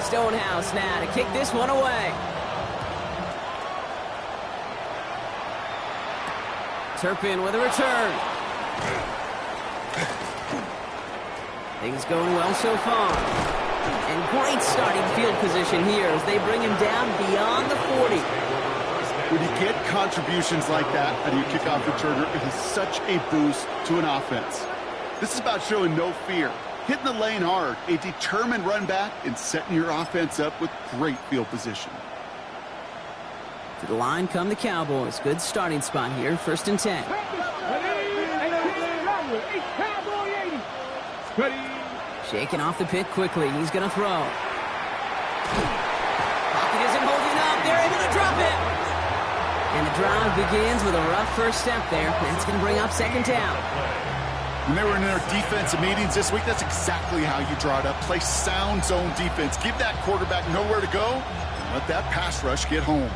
Stonehouse now to kick this one away. Turpin with a return. Things going well so far. And great starting field position here as they bring him down beyond the 40. When you get contributions like that out of your kickoff returner, it is such a boost to an offense. This is about showing no fear, hitting the lane hard, a determined run back, and setting your offense up with great field position. To the line come the Cowboys. Good starting spot here, 1st and 10. Shaking off the pick quickly. He's going to throw. Pocket isn't holding up. They're able to drop it. And the drive begins with a rough first step there. That's going to bring up 2nd down. When they were in their defensive meetings this week, that's exactly how you draw it up. Play sound zone defense. Give that quarterback nowhere to go, and let that pass rush get home.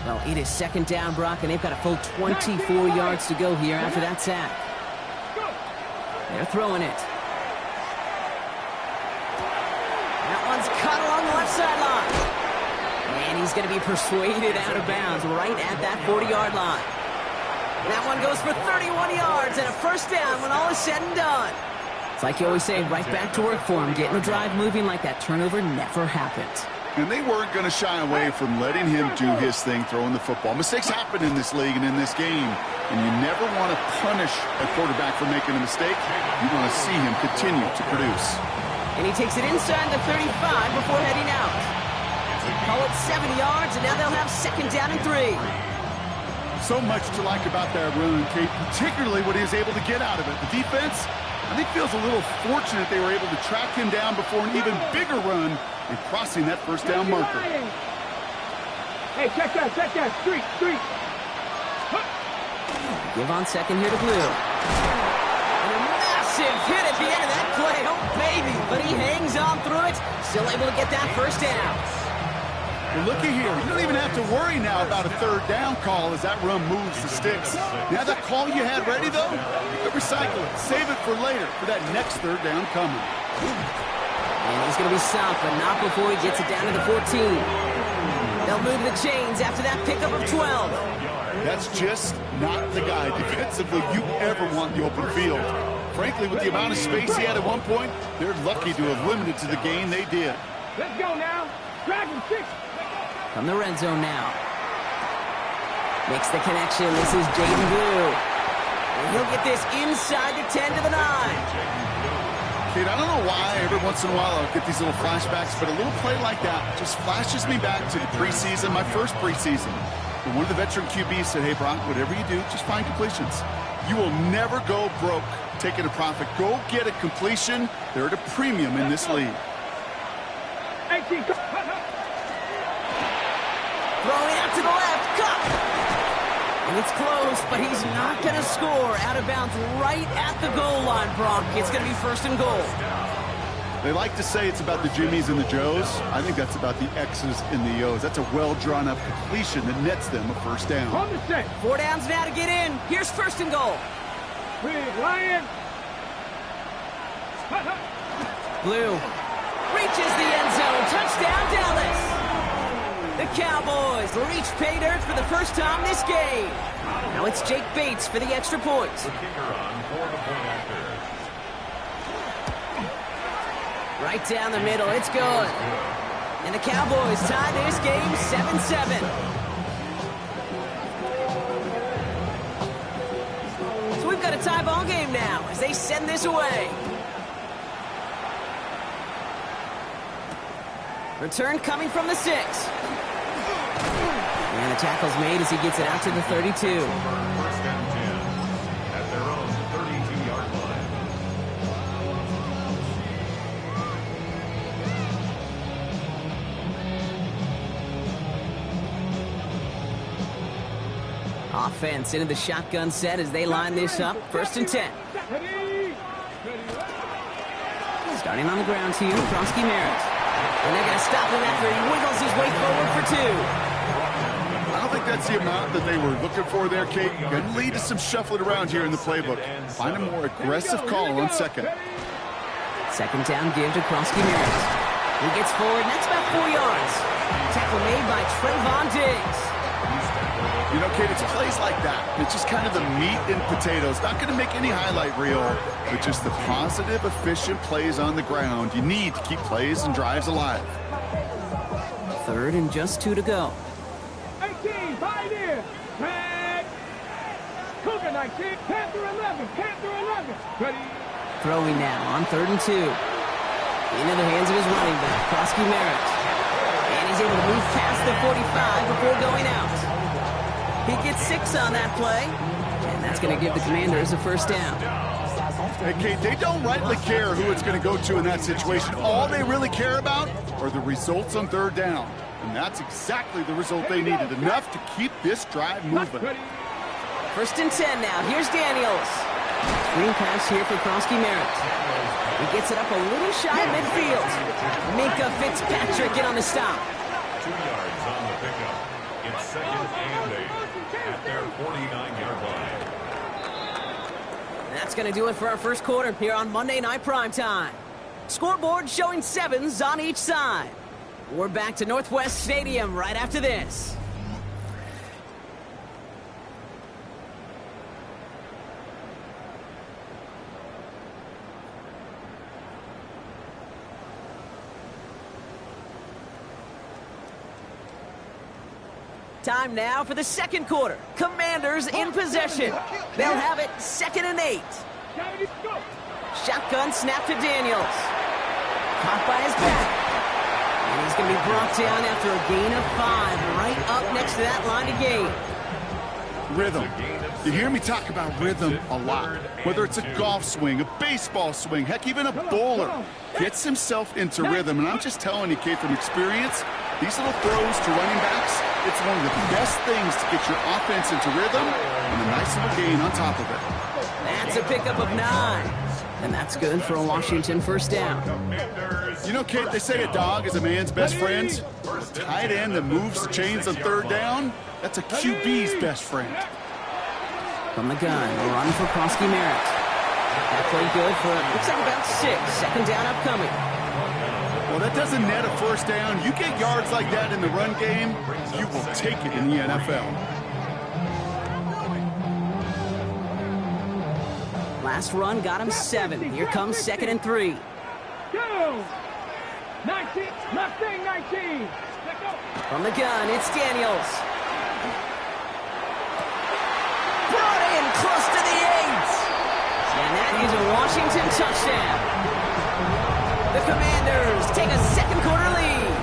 Well, it is 2nd down, Brock, and they've got a full 24 yards to go here after that sack. They're throwing it. That one's cut along the left sideline. And he's going to be persuaded out of bounds right at that 40-yard line. That one goes for 31 yards and a 1st down when all is said and done. It's like you always say, right back to work for him. Getting the drive moving like that turnover never happened. And they weren't going to shy away from letting him do his thing throwing the football. Mistakes happen in this league and in this game. And you never want to punish a quarterback for making a mistake. You want to see him continue to produce. And he takes it inside the 35 before heading out. Call it 7 yards, and now they'll have 2nd down and 3. So much to like about that run, Kate, particularly what he was able to get out of it. The defense, I think, feels a little fortunate they were able to track him down before an even bigger run and crossing that 1st down marker. Hey, check that, street. Give on 2nd here to Blue. And a massive hit at the end of that play. Oh, baby. But he hangs on through it. Still able to get that 1st down. Well, looky here. You don't even have to worry now about a 3rd down call as that run moves the sticks. Now that call you had ready, though, you could recycle it. Save it for later for that next 3rd down coming. And he's going to be stopped, but not before he gets it down to the 14. They'll move the chains after that pickup of 12. That's just not the guy defensively you ever want in the open field. Frankly, with the amount of space he had at one point, they're lucky to have limited to the gain they did. Let's go now. Dragon 6. From the red zone now. Makes the connection. This is Jaden Blue. And he'll get this inside the 10 to the 9. Kate, I don't know why every once in a while I'll get these little flashbacks, but a little play like that just flashes me back to the preseason, my first preseason. And one of the veteran QBs said, hey, Brock, whatever you do, just find completions. You will never go broke taking a profit. Go get a completion. They're at a premium in this league. 18. Throwing out to the left. Cut. And it's close, but he's not going to score. Out of bounds right at the goal line, Brock. It's going to be 1st and goal. They like to say it's about the Jimmies and the Joes. I think that's about the X's and the O's. That's a well-drawn-up completion that nets them a 1st down. On the set. 4 downs now to get in. Here's 1st and goal. Big Lion. Blue reaches the end zone. Touchdown, Dallas. The Cowboys reach pay dirt for the first time this game. Now it's Jake Bates for the extra point. Right down the middle, it's good. And the Cowboys tie this game 7-7. So we've got a tie ball game now as they send this away. Return coming from the 6. And the tackle's made as he gets it out to the 32. 1st and 10 at their own 32-yard line. Offense into the shotgun set as they line this up. 1st and 10. Starting on the ground here, Kronsky Merritt. And they're going to stop him after he wiggles his way forward for 2. I don't think that's the amount that they were looking for there, Kate. Going to lead to some shuffling around here in the playbook. Find a more aggressive call on 2nd. Second down give to Krosky Merritt. He gets forward, and that's about 4 yards. Tackle made by Trayvon Diggs. You know, Kate, it's plays like that. It's just kind of the meat and potatoes. Not going to make any highlight reel, but just the positive, efficient plays on the ground. You need to keep plays and drives alive. Third and just 2 to go. 18, Pioneer. Tag. Cougar 19, Panther 11, Panther 11. Ready. Throwing now on 3rd and 2. Into the hands of his running back, Krosky Merritt. And he's able to move past the 45 before going out. He gets 6 on that play, and that's going to give the Commanders a first down. Hey, Kate, they don't rightly care who it's going to go to in that situation. All they really care about are the results on 3rd down. And that's exactly the result they needed, enough to keep this drive moving. First and 10 now. Here's Daniels. Screen pass here for Krosky Merritt. He gets it up a little shy of midfield. Minkah Fitzpatrick in on the stop. 2 yards on the pickup. It's 2nd and 8 at their 49-yard line. That's going to do it for our first quarter here on Monday Night Primetime. Scoreboard showing 7s on each side. We're back to Northwest Stadium right after this. Time now for the second quarter. Commanders in possession. They'll have it 2nd and 8. Shotgun snap to Daniels. Caught by his back. And he's going to be brought down after a gain of 5, right up next to that line of gain. Rhythm. You hear me talk about rhythm a lot. Whether it's a golf swing, a baseball swing, heck, even a bowler gets himself into rhythm. And I'm just telling you, Kate, from experience, these little throws to running backs, it's one of the best things to get your offense into rhythm and a nice little gain on top of it. That's a pickup of 9. And that's good for a Washington first down. You know, Kate, they say a dog is a man's best friend. A tight end that moves chains on 3rd down, that's a QB's best friend. From the gun, a run for Krosky Merritt. That play good for, looks like about 6. Second down upcoming. Well, that doesn't net a first down. You get yards like that in the run game, you will take it in the NFL. Last run got him 7. Here comes 2nd and 3. Go. 19, Mustang 19. From the gun, it's Daniels. Brought in close to the 8. And that is a Washington touchdown. The Commanders take a second quarter lead.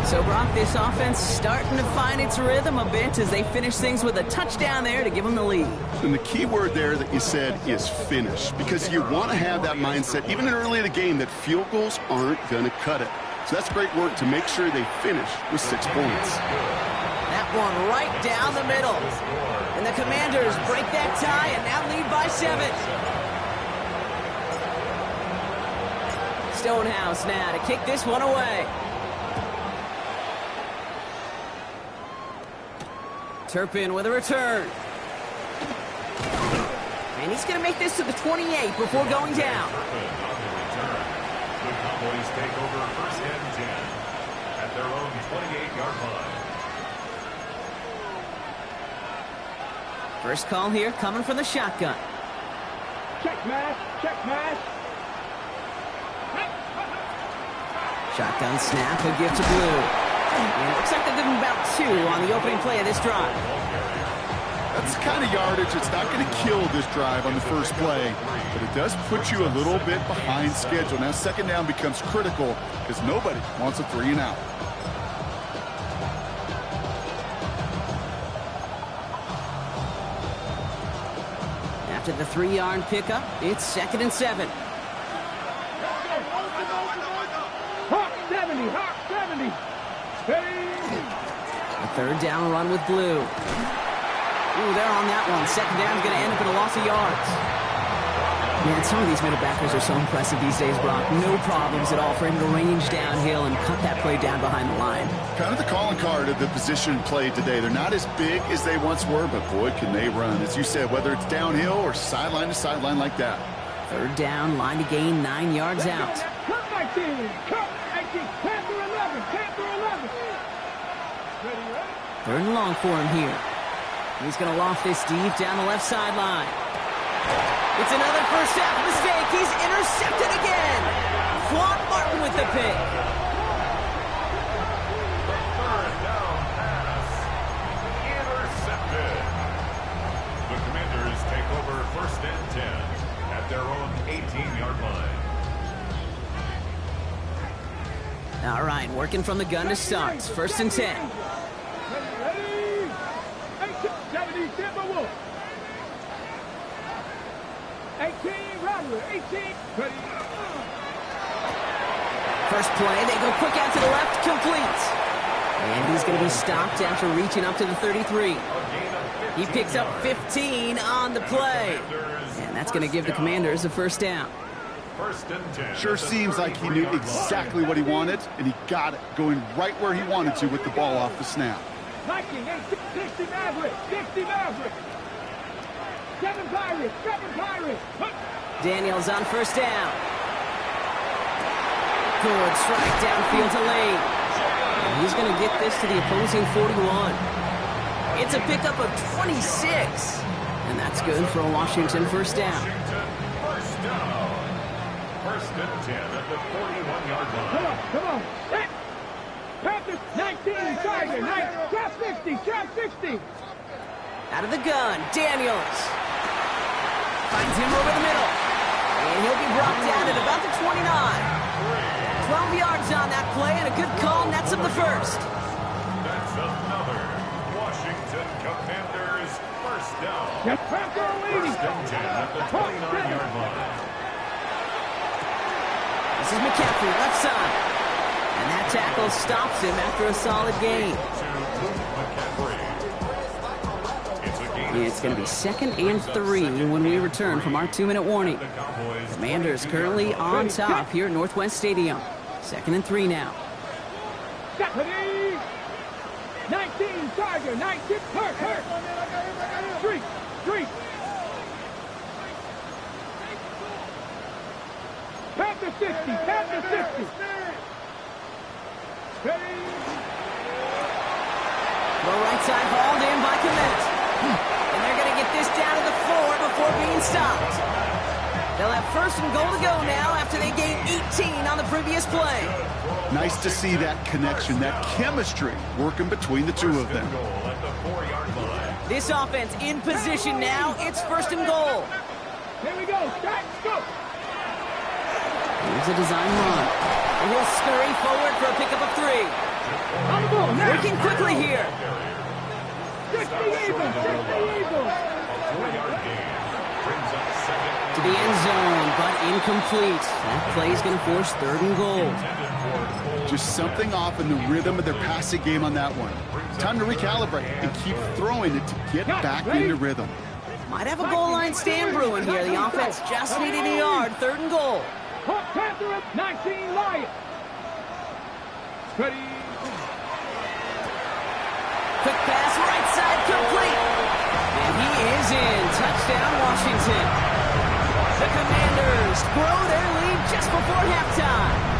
So, Brock, this offense starting to find its rhythm a bit as they finish things with a touchdown there to give them the lead. And the key word there that you said is finish, because you want to have that mindset, even early in the game, that field goals aren't going to cut it. So that's great work to make sure they finish with 6 points. That one right down the middle. And the Commanders break that tie and now lead by 7. Stonehouse now to kick this one away. Turpin with a return. And he's going to make this to the 28 before going down. The Cowboys take over 1st and 10 at their own 28-yard line. First call here coming from the shotgun. Check mash, check mash. Shotgun snap, a give to Blue. And it looks like they'll give him about 2 on the opening play of this drive. That's the kind of yardage that's not going to kill this drive on the first play, but it does put you a little bit behind schedule. Now, 2nd down becomes critical because nobody wants a 3 and out. After the 3-yard pickup, it's 2nd and 7. Hawk 70, Hawk 70. Hey. A 3rd down run with Blue. Ooh, they're on that one. 2nd down is going to end up in a loss of yards. Man, some of these middle backers are so impressive these days, Brock. No problems at all for him to range downhill and cut that play down behind the line. Kind of the calling card of the position played today. They're not as big as they once were, but boy, can they run. As you said, whether it's downhill or sideline to sideline like that. Third down, line to gain 9 yards out. Cut 19. Cut 18. Panther 11. Panther 11. Ready, ready. Third and long for him here. He's going to loft this deep down the left sideline. It's another first half mistake. He's intercepted again. Quan Martin with the pick. Third down pass. Intercepted. The Commanders take over first and 10 at their own 18-yard line. All right, working from the gun to start. First and 10. Ready. 70 Timberwolves. 18 Rattler. 18. Ready. First play, they go quick out to the left, complete. And he's going to be stopped after reaching up to the 33. He picks up 15 on the play. And that's going to give the Commanders a first down. First and 10. Sure seems like he knew exactly what he wanted, and he got it, going right where he wanted to with the ball off the snap. Viking, 60 Mavericks. 60 Mavericks. 7 Pirates. 7 Pirates. Daniels on first down. Good strike downfield to Lane. And he's going to get this to the opposing 41. It's a pickup of 26. And that's good for a Washington first down. Washington first down. First and 10 at the 41-yard line. Come on. Set. Panthers, 19 Tiger. 9. Trap 60. Trap 60. Out of the gun, Daniels. Finds him over the middle. And he'll be brought down at about the 29. 12 yards on that play, and a good call nets him the first. That's another Washington Commanders first down. Yes, Panther leading. First and 10 at the 29-yard line. This is McCaffrey, left side. And that tackle stops him after a solid gain. To Luke McCaffrey. It's a gain. It's going to be 2nd and 3 when we return from our 2-minute warning. The Cowboys Commanders currently on top here at Northwest Stadium. 2nd and 3 now. Stephanie. 19 Tiger. 19. Hurt. Street. Panther 60. Panther 60. Ready. Low right side hauled in by Kmet. And they're going to get this down to the 4 before being stopped. They'll have first and goal to go now after they gained 18 on the previous play. Nice to see that connection, that chemistry working between the two of them. goal at the 4-yard line. This offense in position now. It's first and goal. Here we go. Start. Go. Here's a design run. And he'll scurry forward for a pickup of 3. On the ball. Now. Working quickly here. 60 Eagles. 60 Eagles. A 4-yard gain brings up second To the end zone, but incomplete. That play is going to force 3rd and goal. Just something off in the rhythm of their passing game on that one. Time to recalibrate and keep throwing it to get back into rhythm. Might have a goal line stand brewing here. The offense just needed a yard. 3rd and goal. Hawk Panther up. 19 Lions. Ready. Quick pass, right side, complete. And he is in. Touchdown, Washington. The Commanders grow their lead just before halftime.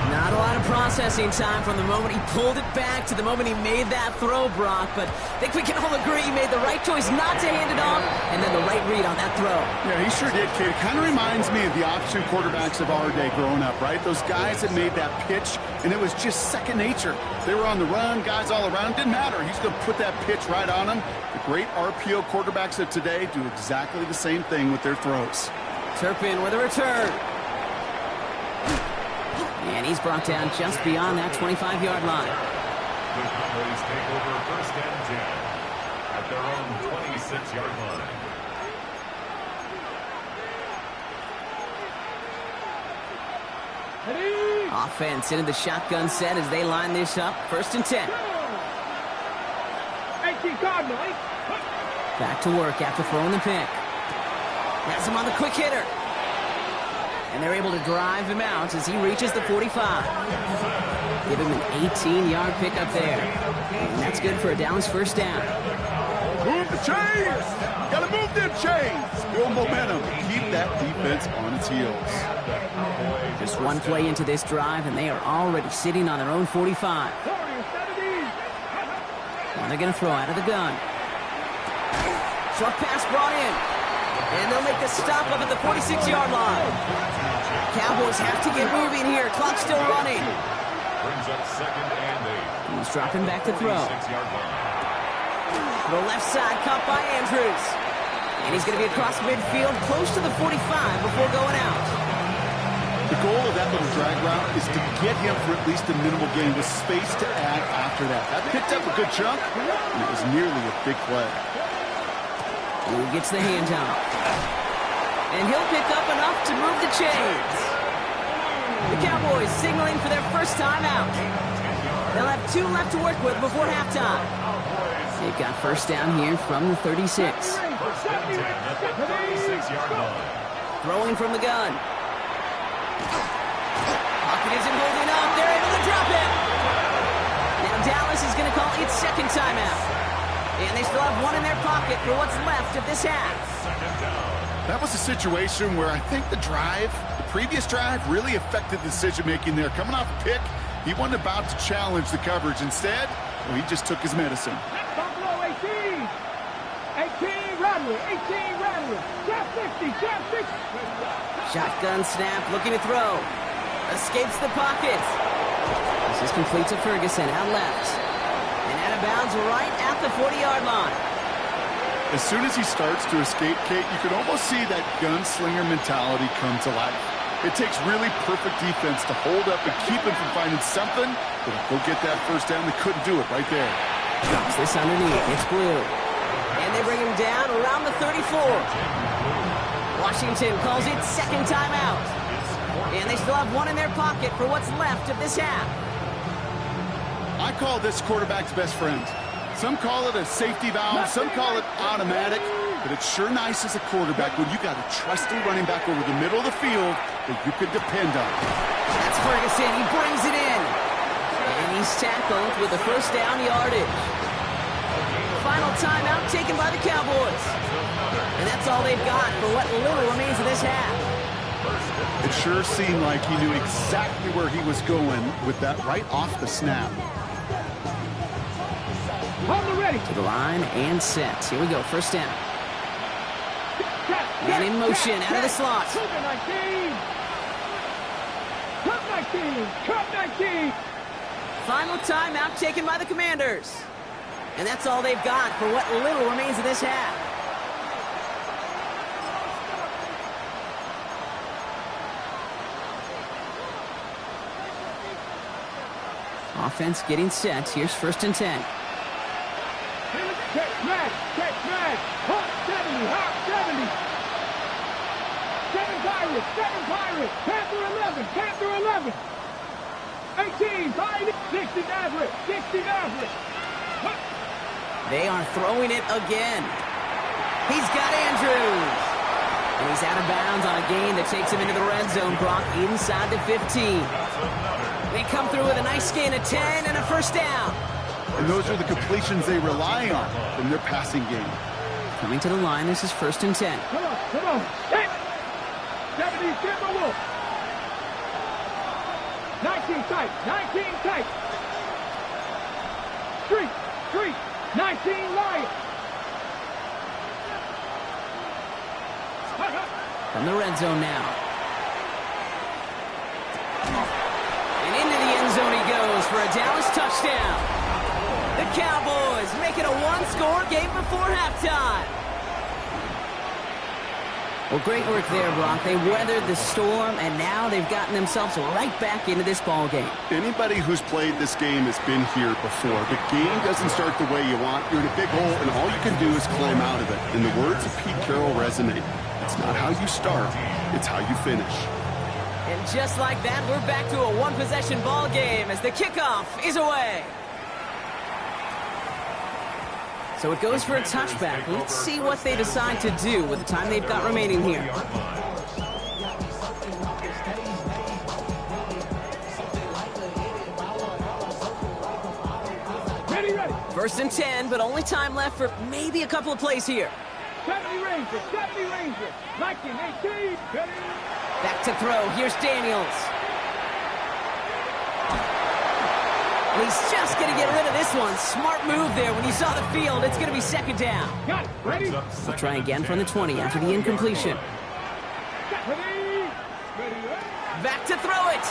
Not a lot of processing time from the moment he pulled it back to the moment he made that throw, Brock. But I think we can all agree he made the right choice not to hand it off, and then the right read on that throw. Yeah, he sure did, kid. It kind of reminds me of the option quarterbacks of our day growing up, right? Those guys that made that pitch, and it was just second nature. They were on the run, guys all around. Didn't matter. He's going to put that pitch right on them. The great RPO quarterbacks of today do exactly the same thing with their throws. Turpin with a return. And he's brought down just beyond that 25-yard line. The Cowboys take over first and 10 at their own 26-yard line. Ready. Offense into the shotgun set as they line this up. 1st and 10. 18 Cardinal. Back to work after throwing the pick. Has him on the quick hitter. And they're able to drive him out as he reaches the 45. Give him an 18-yard pickup there. And that's good for a Dallas first down. Move the chains. Gotta move them chains. Build momentum. Keep that defense on its heels. Just one play into this drive, and they are already sitting on their own 45. And they're going to throw out of the gun. Short pass brought in. And they'll make the stop up at the 46-yard line. Cowboys have to get moving here. Clock still running. Brings up 2nd and 8. He's dropping back to throw. 46-yard line. The left side caught by Andrews. And he's going to be across midfield, close to the 45 before going out. The goal of that little drag route is to get him for at least a minimal gain with space to add after that. That picked up a good chunk, and it was nearly a big play. Who gets the handoff? And he'll pick up enough to move the chains. The Cowboys signaling for their first time out. They'll have 2 left to work with before halftime. They've got first down here from the 36. 36-yard line. Throwing from the gun. Pocket isn't holding up. They're able to drop it. Now Dallas is going to call its second timeout. And they still have 1 in their pocket for what's left of this half. That was a situation where I think the previous drive, really affected the decision-making there. Coming off a pick, he wasn't about to challenge the coverage. Instead, he just took his medicine. Buffalo 18. 18 Radley. 18 Radley. Cap 50. Cap 60. Shotgun snap, looking to throw. Escapes the pocket. This is complete to Ferguson, out left. And out of bounds right at the 40-yard line. As soon as he starts to escape, Kate, you can almost see that gunslinger mentality come to life. It takes really perfect defense to hold up and keep him from finding something that'll go get that first down. They couldn't do it right there. Drops this underneath. It's Blue. And they bring him down around the 34. Washington calls it second timeout. And they still have 1 in their pocket for what's left of this half. I call this quarterback's best friend. Some call it a safety valve, some call it automatic, but it's sure nice as a quarterback when you got a trusty running back over the middle of the field that you can depend on. That's Ferguson. He brings it in. And he's tackled with the first down yardage. Final timeout taken by the Cowboys. And that's all they've got for what little remains of this half. It sure seemed like he knew exactly where he was going with that right off the snap. Ready. To the line and set. Here we go. First down. Man in motion out of the slot. Cut 19. Cut 19. Cut 19. Final timeout taken by the Commanders. And that's all they've got for what little remains of this half. Offense getting set. Here's 1st and 10. Catch smash. Catch smash. Hot 70. Hot 70. 7 Pirates. 7 Pirates. Panther 11. Panther 11. 18. Pirates. 60 Maverick. 60 Maverick. They are throwing it again. He's got Andrews. And he's out of bounds on a gain that takes him into the red zone, Brock, inside the 15. They come through with a nice gain of 10 and a first down. And those are the completions they rely on in their passing game. Coming to the line, this is 1st and 10. Come on, come on. Hit. 70 Timberwolf. 19 tight, 19 tight. Street, street, 19 Lions. From the red zone now. And into the end zone he goes for a Dallas touchdown. The Cowboys make it a 1-score game before halftime. Well, great work there, Brock. They weathered the storm, and now they've gotten themselves right back into this ball game. Anybody who's played this game has been here before. The game doesn't start the way you want. You're in a big hole, and all you can do is climb out of it. And the words of Pete Carroll resonate. It's not how you start, it's how you finish. And just like that, we're back to a one-possession ball game as the kickoff is away. So it goes for a touchback. Let's see what they decide to do with the time they've got remaining here. Ready, ready. First and 10, but only time left for maybe a couple of plays here. 70 Rangers, 70 Rangers. 1918, Back to throw. Here's Daniels. He's just going to get rid of this one. Smart move there. When you saw the field, it's going to be second down. got it. Ready? We'll try again from the 20 after the incompletion. Ready? Back to throw it.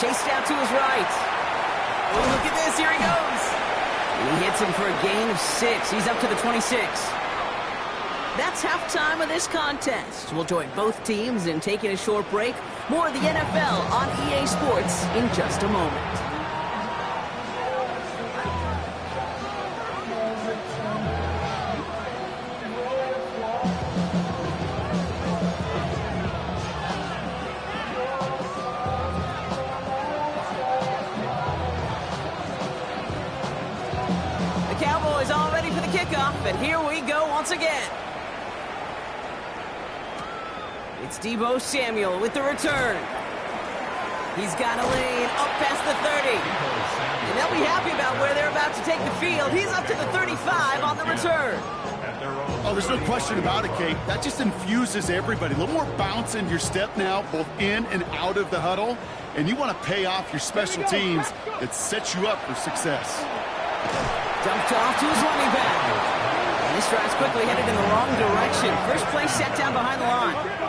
Chased out to his right. Oh, look at this. Here he goes. And he hits him for a gain of 6. He's up to the 26. That's halftime of this contest. We'll join both teams in taking a short break. More of the NFL on EA Sports in just a moment. The Cowboys all ready for the kickoff, and here we go once again. It's Deebo Samuel with the return. He's got a lane up past the 30. And they'll be happy about where they're about to take the field. He's up to the 35 on the return. Oh, there's no question about it, Kate. That just infuses everybody. A little more bounce in your step now, both in and out of the huddle. And you want to pay off your special teams that sets you up for success. Dumped off to his running back. And this drive's quickly headed in the wrong direction. First play set down behind the line.